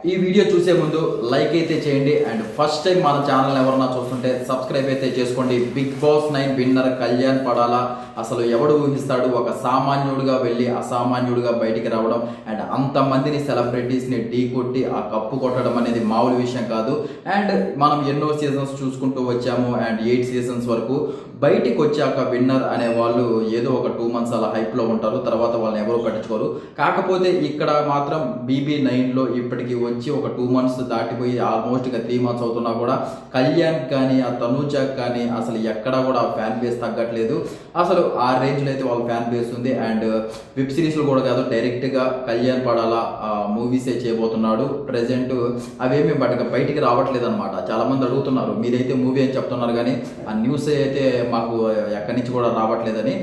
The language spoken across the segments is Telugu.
ఈ వీడియో చూసే ముందు లైక్ అయితే చేయండి అండ్ ఫస్ట్ టైం మన ఛానల్ ఎవరన్నా చూస్తుంటే సబ్స్క్రైబ్ అయితే చేసుకోండి. బిగ్ బాస్ 9 విన్నర్ కళ్యాణ్ పడాలా అసలు ఎవడు ఊహిస్తాడు? ఒక సామాన్యుడిగా వెళ్ళి అసామాన్యుడిగా బయటికి రావడం అండ్ అంతమందిని సెలబ్రిటీస్ని ఢీ కొట్టి ఆ కప్పు కొట్టడం అనేది మామూలు విషయం కాదు. అండ్ మనం ఎన్నో సీజన్స్ చూసుకుంటూ వచ్చాము అండ్ 8 సీజన్స్ వరకు. బయటికి వచ్చాక విన్నర్ అనే వాళ్ళు ఏదో ఒక 2 months అలా హైప్లో ఉంటారు, తర్వాత వాళ్ళని ఎవరు పట్టించుకోరు. కాకపోతే ఇక్కడ మాత్రం BB9లో ఇప్పటికి వచ్చి ఒక 2 months దాటిపోయి ఆల్మోస్ట్ ఇక 3 months అవుతున్నా కూడా కళ్యాణ్ కానీ ఆ తనూజాకి కానీ అసలు ఎక్కడా కూడా ఫ్యాన్ బేస్ తగ్గట్లేదు. అసలు ఆ రేంజ్లో అయితే వాళ్ళ ఫ్యాన్ బేస్ ఉంది. అండ్ వెబ్ సిరీస్లు కూడా కాదు, డైరెక్ట్గా కళ్యాణ్ పడాలా మూవీసే చేయబోతున్నాడు. ప్రజెంట్ అవేమీ బయటికి రావట్లేదు అనమాట. చాలామంది అడుగుతున్నారు మీరైతే మూవీ అని చెప్తున్నారు కానీ ఆ న్యూస్ అయితే మాకు ఎక్కడి నుంచి కూడా రావట్లేదని.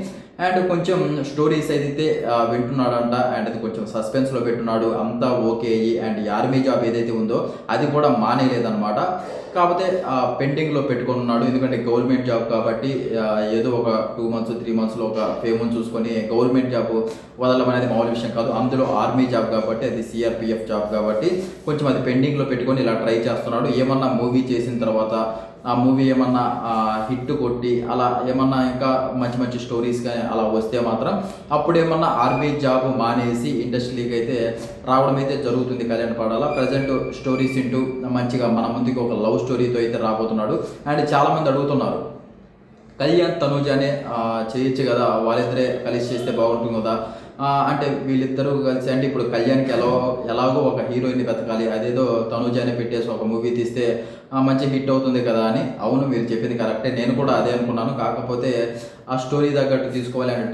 అండ్ కొంచెం స్టోరీస్ అయితే వింటున్నాడంట అండ్ అది కొంచెం సస్పెన్స్లో పెట్టున్నాడు. అంతా ఓకే అయ్యి అండ్ ఆర్మీ జాబ్ ఏదైతే ఉందో అది కూడా మానేయలేదన్నమాట. కాకపోతే పెండింగ్లో పెట్టుకొని ఉన్నాడు. ఎందుకంటే గవర్నమెంట్ జాబ్ కాబట్టి ఏదో ఒక 2 months 3 monthsలో ఒక ఫేమ్ని చూసుకొని గవర్నమెంట్ జాబ్ వదలడం అనేది మామూలు విషయం కాదు. అందులో ఆర్మీ జాబ్ కాబట్టి అది CRPF జాబ్ కాబట్టి కొంచెం అది పెండింగ్లో పెట్టుకొని ఇలా ట్రై చేస్తున్నాడు. ఏమన్నా మూవీ చేసిన తర్వాత ఆ మూవీ ఏమన్నా హిట్ కొట్టి అలా ఏమన్నా ఇంకా మంచి మంచి స్టోరీస్ కానీ అలా వస్తే మాత్రం అప్పుడు ఏమన్నా ఆర్మీ జాబ్ మానేసి ఇండస్ట్రీకి అయితే రావడం అయితే జరుగుతుంది కళ్యాణ్ పడాలా. ప్రజెంట్ స్టోరీస్ ఇంటూ మంచిగా మన ముందుకి ఒక లవ్ స్టోరీతో అయితే రాబోతున్నాడు. అండ్ చాలామంది అడుగుతున్నారు కళ్యాణ్ తనూజానే చేయొచ్చు కదా, వాళ్ళిద్దరే కలిసి చేస్తే బాగుంటుంది కదా అంటే వీళ్ళిద్దరూ కలిసి అంటే ఇప్పుడు కళ్యాణ్కి ఎలాగో ఒక హీరోయిన్ని వెతకాలి, అదేదో తనూజానే పెట్టేసి ఒక మూవీ తీస్తే మంచి హిట్ అవుతుంది కదా అని. అవును, మీరు చెప్పింది కరెక్టే, నేను కూడా అదే అనుకున్నాను. కాకపోతే ఆ స్టోరీ తగ్గట్టు తీసుకోవాలి అండ్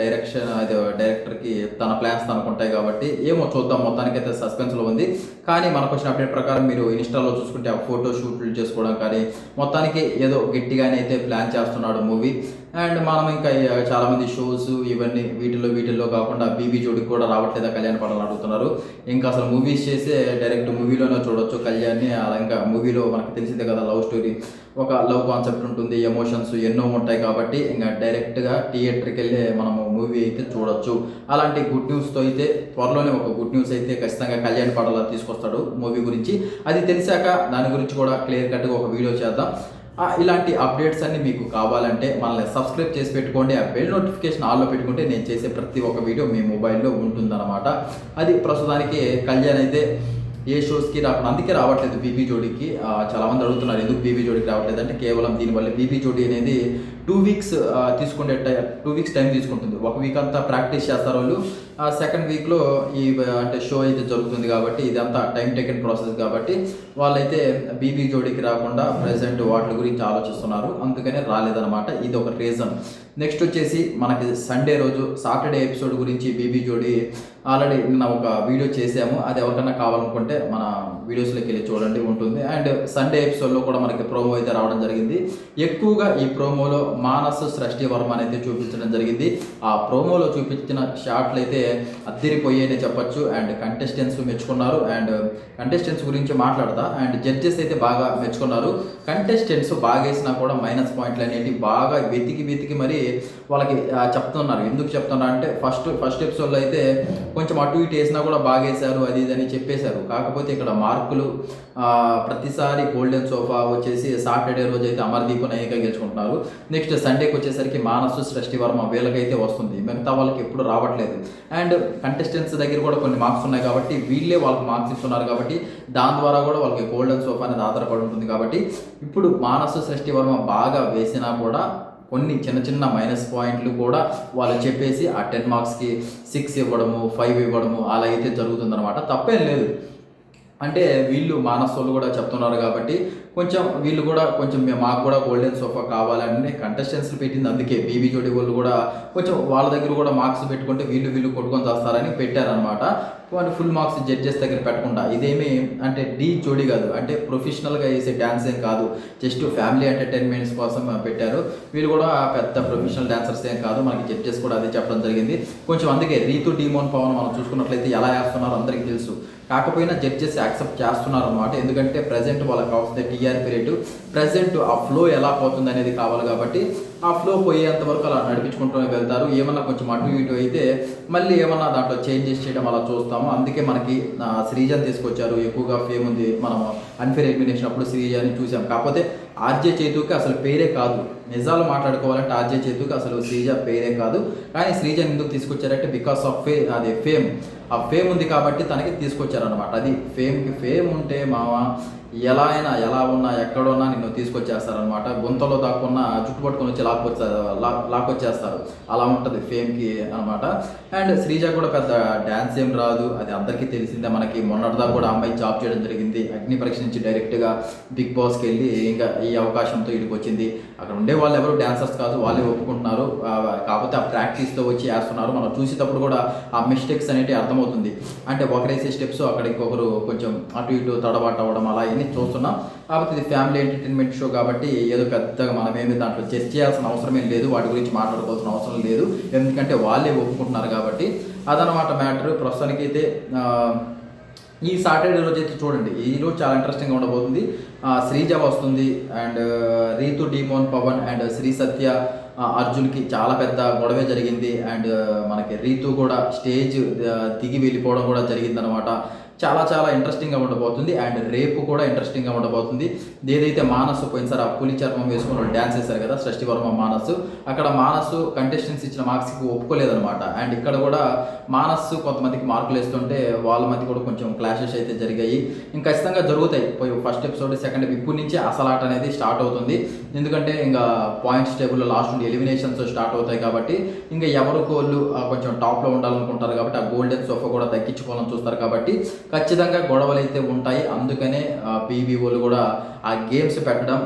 డైరెక్టర్కి తన ప్లాన్స్ తనకుంటాయి కాబట్టి ఏమో చూద్దాం. మొత్తానికైతే సస్పెన్స్లో ఉంది. కానీ మనకు వచ్చిన అప్డేట్ ప్రకారం మీరు ఇన్స్టాలో చూసుకుంటే ఆ ఫోటో షూట్లు చేసుకోవడం కానీ మొత్తానికి ఏదో గట్టిగానే అయితే ప్లాన్ చేస్తున్నాడు మూవీ. అండ్ మనం ఇంకా చాలామంది షోస్ ఇవన్నీ వీటిల్లో కాకుండా BB జోడికి కూడా రావట్లేదా కళ్యాణ్ పడాలని అడుగుతున్నారు. ఇంకా అసలు మూవీస్ చేస్తే డైరెక్ట్ మూవీలోనే చూడొచ్చు కళ్యాణ్ని. అలా ఇంకా మూవీలో మనకు తెలిసిందే కదా, లవ్ స్టోరీ, ఒక లవ్ కాన్సెప్ట్ ఉంటుంది, ఎమోషన్స్ ఎన్నో ఉంటాయి కాబట్టి ఇంకా డైరెక్ట్గా థియేటర్కి వెళ్ళి మనము మూవీ అయితే చూడొచ్చు. అలాంటి గుడ్ న్యూస్తో అయితే త్వరలోనే ఒక గుడ్ న్యూస్ అయితే ఖచ్చితంగా కళ్యాణ్ పడాలా తీసుకొస్తాడు మూవీ గురించి. అది తెలిసాక దాని గురించి కూడా క్లియర్ కట్గా ఒక వీడియో చేద్దాం. ఇలాంటి అప్డేట్స్ అన్ని మీకు కావాలంటే మనల్ని సబ్స్క్రైబ్ చేసి పెట్టుకోండి. ఆ బెల్ నోటిఫికేషన్ ఆన్లో పెట్టుకుంటే నేను చేసే ప్రతి ఒక్క వీడియో మీ మొబైల్లో ఉంటుందన్నమాట. అది ప్రస్తుతానికి కళ్యాణ్ అయితే ఏ షోస్కి రాకుండా అందుకే రావట్లేదు BB జోడీకి. చాలామంది అడుగుతున్నారు ఎందుకు BB జోడీకి రావట్లేదు అంటే కేవలం దీనివల్ల BB జోడీ అనేది 2 weeks తీసుకునే 2 weeks టైం తీసుకుంటుంది. ఒక వీక్ అంతా ప్రాక్టీస్ చేస్తారు వాళ్ళు. సెకండ్ వీక్లో ఈ అంటే షో అయితే జరుగుతుంది కాబట్టి ఇదంతా టైం టేకెన్ ప్రాసెస్ కాబట్టి వాళ్ళైతే BB జోడీకి రాకుండా ప్రజెంట్ వాటి గురించి ఆలోచిస్తున్నారు. అందుకనే రాలేదన్నమాట. ఇది ఒక రీజన్. నెక్స్ట్ వచ్చేసి మనకి సండే రోజు సాటర్డే ఎపిసోడ్ గురించి BB జోడీ ఆల్రెడీ నిన్న ఒక వీడియో చేసాము. అది ఎవరికన్నా కావాలనుకుంటే మన వీడియోస్లోకి వెళ్ళి చూడండి, ఉంటుంది. అండ్ సండే ఎపిసోడ్లో కూడా మనకి ప్రోమో అయితే రావడం జరిగింది. ఎక్కువగా ఈ ప్రోమోలో మానస్ సృష్టి వర్మ అయితే చూపించడం జరిగింది. ఆ ప్రోమోలో చూపించిన షాట్లు అయితే అద్దరిపోయాయని చెప్పొచ్చు. అండ్ కంటెస్టెంట్స్ మెచ్చుకున్నారు. అండ్ కంటెస్టెంట్స్ గురించి మాట్లాడతా అండ్ జడ్జెస్ అయితే బాగా మెచ్చుకున్నారు. కంటెస్టెంట్స్ బాగా వేసినా కూడా మైనస్ పాయింట్లు అనేవి బాగా వెతికి మరి వాళ్ళకి చెప్తున్నారు. ఎందుకు చెప్తున్నారు అంటే ఫస్ట్ ఎపిసోడ్లో అయితే కొంచెం అటు ఇటు వేసినా కూడా బాగా వేశారు అది ఇది అని చెప్పేశారు. కాకపోతే ఇక్కడ మార్కులు ప్రతిసారి గోల్డెన్ సోఫా వచ్చేసి సాటర్డే రోజు అయితే అమర్దీప్ నయిక గెలుచుకుంటున్నారు. నెక్స్ట్ సండేకి వచ్చేసరికి మానస్ సృష్టి వర్మ వీళ్ళకైతే వస్తుంది, మిగతా వాళ్ళకి ఎప్పుడు రావట్లేదు. అండ్ కంటెస్టెంట్స్ దగ్గర కూడా కొన్ని మార్క్స్ ఉన్నాయి కాబట్టి వీళ్ళే వాళ్ళకి మార్క్స్ ఇస్తున్నారు కాబట్టి దాని ద్వారా కూడా వాళ్ళకి గోల్డెన్ సోఫా అనేది ఆధారపడి ఉంటుంది. కాబట్టి ఇప్పుడు మానస్ సృష్టి వర్మ బాగా వేసినా కూడా కొన్ని చిన్న మైనస్ పాయింట్లు కూడా వాళ్ళు చెప్పేసి ఆ 10 marksకి 6 ఇవ్వడము 5 ఇవ్వడము అలా అయితే జరుగుతుందన్నమాట. తప్పేం లేదు. అంటే వీళ్ళు మానసోళ్ళు కూడా చెప్తున్నారు కాబట్టి కొంచెం వీళ్ళు కూడా కొంచెం మాకు కూడా గోల్డెన్ సోఫా కావాలని కంటెస్టెంట్స్లు పెట్టింది. అందుకే BB జోడీ వాళ్ళు కూడా కొంచెం వాళ్ళ దగ్గర కూడా మార్క్స్ పెట్టుకుంటే వీళ్ళు కొట్టుకొని చేస్తారని పెట్టారనమాట. వాళ్ళు ఫుల్ మార్క్స్ జడ్జెస్ దగ్గర పెట్టకుండా. ఇదేమి అంటే ఢీ జోడీ కాదు, అంటే ప్రొఫెషనల్గా వేసే డ్యాన్స్ ఏం కాదు, జస్ట్ ఫ్యామిలీ ఎంటర్టైన్మెంట్స్ కోసం పెట్టారు. వీళ్ళు కూడా పెద్ద ప్రొఫెషనల్ డాన్సర్స్ ఏం కాదు, మనకి జడ్జెస్ కూడా అదే చెప్పడం జరిగింది. కొంచెం అందుకే రీతు డీమోన్ పవన్ మనం చూసుకున్నట్లయితే ఎలా వేస్తున్నారో అందరికీ తెలుసు. కాకపోయినా జడ్జెస్ యాక్సెప్ట్ చేస్తున్నారు అనమాట. ఎందుకంటే ప్రజెంట్ వాళ్ళకి కావాల్సిన TRP రేటు, ప్రజెంట్ ఆ ఫ్లో ఎలా పోతుంది అనేది కావాలి కాబట్టి ఆ ఫ్లో పోయేంత వరకు అలా నడిపించుకుంటూ వెళ్తారు. ఏమన్నా కొంచెం అటు ఇటు అయితే మళ్ళీ ఏమన్నా దాంట్లో చేంజెస్ చేయడం అలా చూస్తాము. అందుకే మనకి శ్రీజని తీసుకొచ్చారు. ఎక్కువగా ఫేమ్ ఉంది. మనం అన్ఫేర్ ఎలిమినేషన్ అప్పుడు శ్రీజని చూసాం. కాకపోతే ఆర్జే చేతుకి అసలు పేరే కాదు. నిజాలు మాట్లాడుకోవాలంటే ఆర్జే చేతుకి అసలు శ్రీజ పేరే కాదు. కానీ శ్రీజని ఎందుకు తీసుకొచ్చారంటే బికాస్ ఆఫ్ ఫేమ్. ఆ ఫేమ్ ఉంది కాబట్టి తనకి తీసుకొచ్చారనమాట. అది ఫేమ్ ఉంటే మామ ఎలా ఉన్నా ఎక్కడున్నా నిన్ను తీసుకొచ్చేస్తారనమాట. గుంతలో దాక్కున్నా చుట్టుపట్టుకొని వచ్చి లాక్కొచ్చేస్తారు. అలా ఉంటుంది ఫేమ్కి అనమాట. అండ్ శ్రీజ కూడా పెద్ద డ్యాన్స్ ఏం రాదు, అది అందరికీ తెలిసిందే. మనకి మొన్నటిదాకా కూడా అమ్మాయి జాబ్ చేయడం జరిగింది. అగ్ని పరీక్ష నుంచి డైరెక్ట్గా బిగ్ బాస్కి వెళ్ళి ఇంకా ఈ అవకాశంతో ఇక్కడికి వచ్చింది. అక్కడ ఉండే వాళ్ళు ఎవరు డాన్సర్స్ కాదు, వాళ్ళే ఒప్పుకుంటున్నారు. కాకపోతే ఆ ప్రాక్టీస్తో వచ్చి వేస్తున్నారు. మనం చూసేటప్పుడు కూడా ఆ మిస్టేక్స్ అనేవి అర్థమవుతుంది. అంటే ఒకరేసే స్టెప్స్ అక్కడ ఇంకొకరు కొంచెం అటు ఇటు తడబాటు అవ్వడం అలా ఇవన్నీ చూస్తున్నాం. కాబట్టి ఇది ఫ్యామిలీ ఎంటర్టైన్మెంట్ షో కాబట్టి ఏదో పెద్దగా మనమేమి దాంట్లో చర్చ చేయాల్సిన అవసరం ఏం లేదు. వాటి గురించి మాట్లాడుకోవాల్సిన అవసరం లేదు. ఎందుకంటే వాళ్ళే ఒప్పుకుంటున్నారు కాబట్టి అదనమాట మ్యాటర్. ప్రస్తుతానికి అయితే ఈ సాటర్డే రోజు అయితే చూడండి, ఈ రోజు చాలా ఇంట్రెస్టింగ్గా ఉండబోతుంది. శ్రీజ వస్తుంది and Ritu, Demon, Pavan and Sri Satya, అర్జున్కి చాలా పెద్ద గొడవే జరిగింది. అండ్ మనకి రీతు కూడా స్టేజ్ దిగి వెళ్ళిపోవడం కూడా జరిగిందనమాట. చాలా చాలా ఇంట్రెస్టింగ్గా ఉండబోతుంది. అండ్ రేపు కూడా ఇంట్రెస్టింగ్గా ఉండబోతుంది. ఏదైతే మానసు పోయినసారి ఆ పులి చర్మం వేసుకుని డ్యాన్స్ చేశారు కదా సృష్టి వర్మ మానసు, అక్కడ మానసు కంటెస్టెంట్స్ ఇచ్చిన మార్క్స్కి ఒప్పుకోలేదనమాట. అండ్ ఇక్కడ కూడా మానసు కొంతమందికి మార్కులు వేస్తుంటే వాళ్ళ మధ్య కూడా కొంచెం క్లాషెస్ అయితే జరిగాయి. ఇంకా ఖచ్చితంగా జరుగుతాయి. ఫస్ట్ ఎపిసోడ్ సెకండ్ ఇప్పటి నుంచే అసలు ఆట అనేది స్టార్ట్ అవుతుంది. ఎందుకంటే ఇంకా పాయింట్స్ టేబుల్లో లాస్ట్ నుండి ఎలిమినేషన్స్ స్టార్ట్ అవుతాయి కాబట్టి ఇంకా ఎవరికోళ్ళు కొంచెం టాప్లో ఉండాలనుకుంటారు కాబట్టి ఆ గోల్డెన్ సోఫా కూడా తగ్గించుకోవాలని చూస్తారు కాబట్టి ఖచ్చితంగా గొడవలు అయితే ఉంటాయి. అందుకనే బీబీఓలు కూడా ఆ గేమ్స్ పెట్టడం,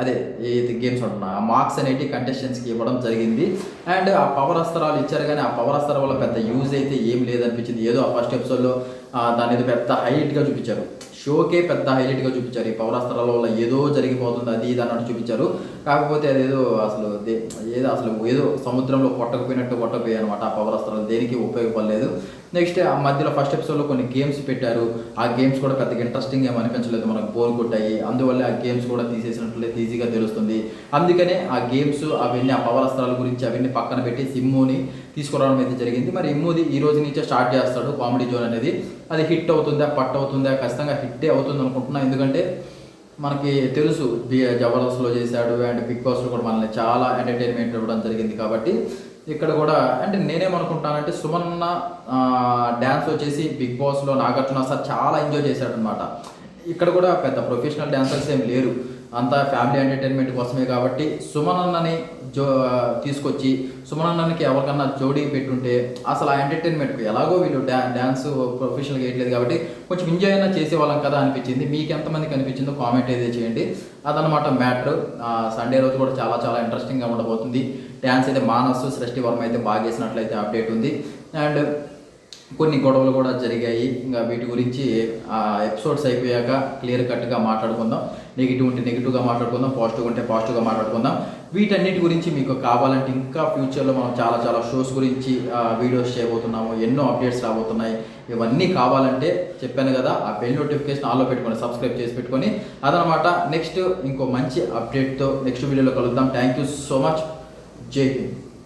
అదే ఏది గేమ్స్ ఉంటున్నా ఆ మార్క్స్ అనేవి కంటెస్టెంట్స్కి ఇవ్వడం జరిగింది. అండ్ ఆ పవర్ అస్త్రాలు ఇచ్చారు కానీ ఆ పవర్ అస్త్రాల వల్ల పెద్ద యూజ్ అయితే ఏం లేదనిపించింది. ఏదో ఆ ఫస్ట్ ఎపిసోడ్లో దాని ఏదో పెద్ద హైలైట్గా చూపించారు. షోకే పెద్ద హైలైట్గా చూపించారు. ఈ పవర్ అస్త్రాల వల్ల ఏదో జరిగిపోతుంది అది ఇది అన్నట్టు చూపించారు. కాకపోతే అదేదో ఏదో సముద్రంలో కొట్టకపోయాయి అనమాట. ఆ పవర్ అస్త్రాలు దేనికి ఉపయోగపడలేదు. నెక్స్ట్ ఆ మధ్యలో ఫస్ట్ ఎపిసోడ్లో కొన్ని గేమ్స్ పెట్టారు. ఆ గేమ్స్ కూడా పెద్దగా ఇంట్రెస్టింగ్ ఏమి అనిపించలేదు, మనకు బోర్ కొట్టాయి. అందువల్ల ఆ గేమ్స్ కూడా తీసేసినట్లయితే ఈజీగా తెలుస్తుంది. అందుకనే ఆ గేమ్స్ అవన్నీ ఆ పవర్ అస్త్రాల గురించి అవన్నీ పక్కన పెట్టి సిమ్ముని తీసుకురావడం అయితే జరిగింది. మరి ఇమ్ముది ఈ రోజు నుంచే స్టార్ట్ చేస్తాడు కామెడీ జోన్ అనేది. అది హిట్ అవుతుందా పట్ అవుతుందా? ఖచ్చితంగా హిట్టే అవుతుంది అనుకుంటున్నా. ఎందుకంటే మనకి తెలుసు జబర్దస్త్లో చేశాడు అండ్ బిగ్ బాస్లో కూడా మనల్ని చాలా ఎంటర్టైన్మెంట్ ఇవ్వడం జరిగింది. కాబట్టి ఇక్కడ కూడా అంటే నేనేమనుకుంటానంటే సుమన్న డ్యాన్స్ వచ్చేసి బిగ్ బాస్లో నాగార్జున సార్ చాలా ఎంజాయ్ చేశాడు అనమాట. ఇక్కడ కూడా పెద్ద ప్రొఫెషనల్ డ్యాన్సర్స్ ఏం లేరు, అంతా ఫ్యామిలీ ఎంటర్టైన్మెంట్ కోసమే. కాబట్టి సుమనన్నని తీసుకొచ్చి సుమనన్నకి ఎవరికన్నా జోడీ పెట్టుంటే అసలు ఆ ఎంటర్టైన్మెంట్కి ఎలాగో వీళ్ళు డ్యాన్స్ ప్రొఫెషనల్గా వేయట్లేదు కాబట్టి కొంచెం ఎంజాయ్ అయినా చేసేవాళ్ళం కదా అనిపించింది. మీకు ఎంతమందికి అనిపించిందో కామెంట్ అయితే చేయండి. అదనమాట మ్యాటర్. సండే రోజు కూడా చాలా చాలా ఇంట్రెస్టింగ్గా ఉండబోతుంది. డ్యాన్స్ అయితే మానసు, సృష్టి వర్మ అయితే బాగా చేసినట్లయితే అప్డేట్ ఉంది. అండ్ కొన్ని గొడవలు కూడా జరిగాయి. ఇంకా వీటి గురించి ఎపిసోడ్స్ అయిపోయాక క్లియర్ కట్గా మాట్లాడుకుందాం. నెగిటివ్ ఉంటే నెగిటివ్గా మాట్లాడుకుందాం, పాజిటివ్ ఉంటే పాజిటివ్గా మాట్లాడుకుందాం. వీటన్నిటి గురించి మీకు కావాలంటే ఇంకా ఫ్యూచర్లో మనం చాలా చాలా షోస్ గురించి వీడియోస్ చేయబోతున్నాము. ఎన్నో అప్డేట్స్ రాబోతున్నాయి. ఇవన్నీ కావాలంటే చెప్పాను కదా, ఆ బెల్ నోటిఫికేషన్ ఆన్లో పెట్టుకొని సబ్స్క్రైబ్ చేసి పెట్టుకొని అదనమాట. నెక్స్ట్ ఇంకో మంచి అప్డేట్తో నెక్స్ట్ వీడియోలో కలుద్దాం. Thank you so much. జై హింద్.